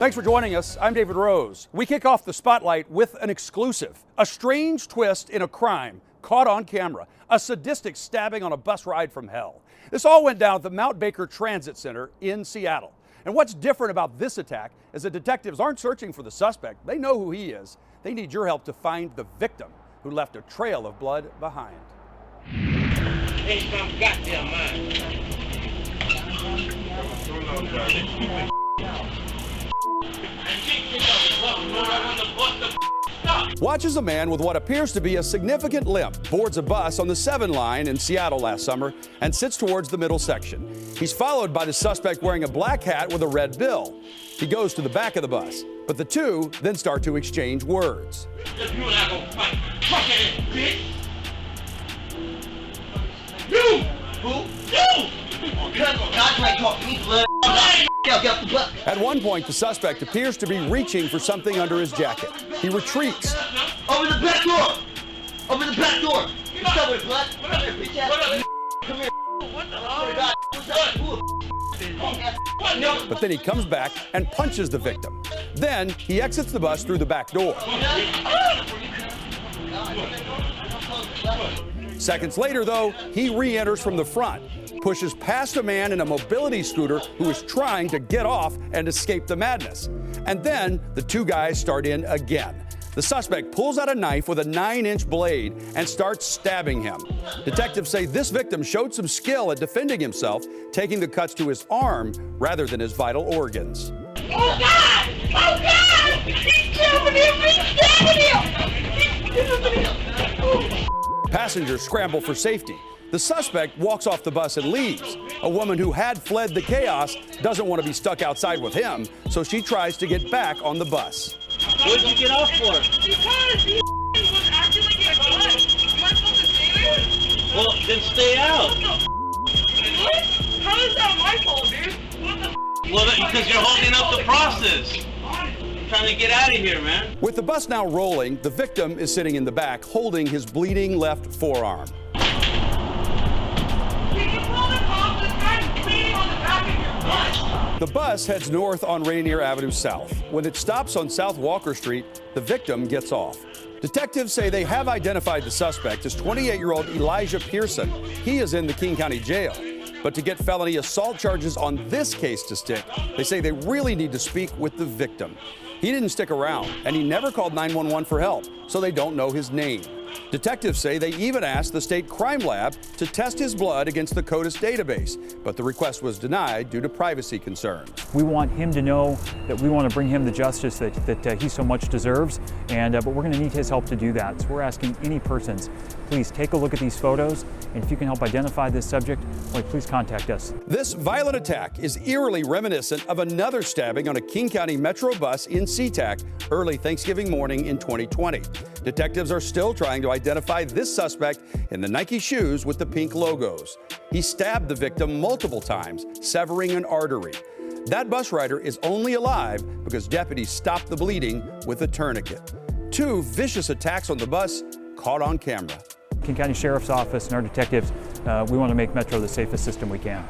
Thanks for joining us. I'm David Rose. We kick off the spotlight with an exclusive, a strange twist in a crime caught on camera, a sadistic stabbing on a bus ride from hell. This all went down at the Mount Baker Transit Center in Seattle. And what's different about this attack is that detectives aren't searching for the suspect. They know who he is. They need your help to find the victim who left a trail of blood behind. Ain't some goddamn mind. Watch as a man with what appears to be a significant limp boards a bus on the 7 line in Seattle last summer and sits towards the middle section. He's followed by the suspect wearing a black hat with a red bill. He goes to the back of the bus, but the two then start to exchange words. You and I gonna fight. Fuck it, bitch. You! Who? You! At one point, the suspect appears to be reaching for something under his jacket. He retreats. Over the back door! Over the back door! What's up with blood? Come here, bitch ass. Come here. What the hell? What's up? But then he comes back and punches the victim. Then he exits the bus through the back door. Seconds later, though, he re-enters from the front, pushes past a man in a mobility scooter who is trying to get off and escape the madness. And then the two guys start in again. The suspect pulls out a knife with a 9-inch blade and starts stabbing him. Detectives say this victim showed some skill at defending himself, taking the cuts to his arm rather than his vital organs. Oh, God! Oh, God! He's stabbing him! He's stabbing him! Passengers scramble for safety. The suspect walks off the bus and leaves. A woman who had fled the chaos doesn't want to be stuck outside with him, so she tries to get back on the bus. What did you get off for? Because he was acting like a gun. Am I supposed to stay there? Well, then stay out. What? How is that my fault, dude? What the Well, because you're holding up the process. I'm trying to get out of here, man. With the bus now rolling, the victim is sitting in the back, holding his bleeding left forearm. Can you pull the cops? This guy's bleeding on the back of your bus. The bus heads north on Rainier Avenue South. When it stops on South Walker Street, the victim gets off. Detectives say they have identified the suspect as 28-year-old Elijah Pearson. He is in the King County Jail. But to get felony assault charges on this case to stick, they say they really need to speak with the victim. He didn't stick around, and he never called 911 for help, so they don't know his name. Detectives say they even asked the state crime lab to test his blood against the CODIS database, but the request was denied due to privacy concerns. We want him to know that we want to bring him the justice that he so much deserves, but we're going to need his help to do that. So we're asking any persons, please take a look at these photos, and if you can help identify this subject, please contact us. This violent attack is eerily reminiscent of another stabbing on a King County Metro bus in SeaTac early Thanksgiving morning in 2020. Detectives are still trying to identify this suspect in the Nike shoes with the pink logos. He stabbed the victim multiple times, severing an artery. That bus rider is only alive because deputies stopped the bleeding with a tourniquet. 2 vicious attacks on the bus caught on camera. King County Sheriff's Office and our detectives, we want to make Metro the safest system we can.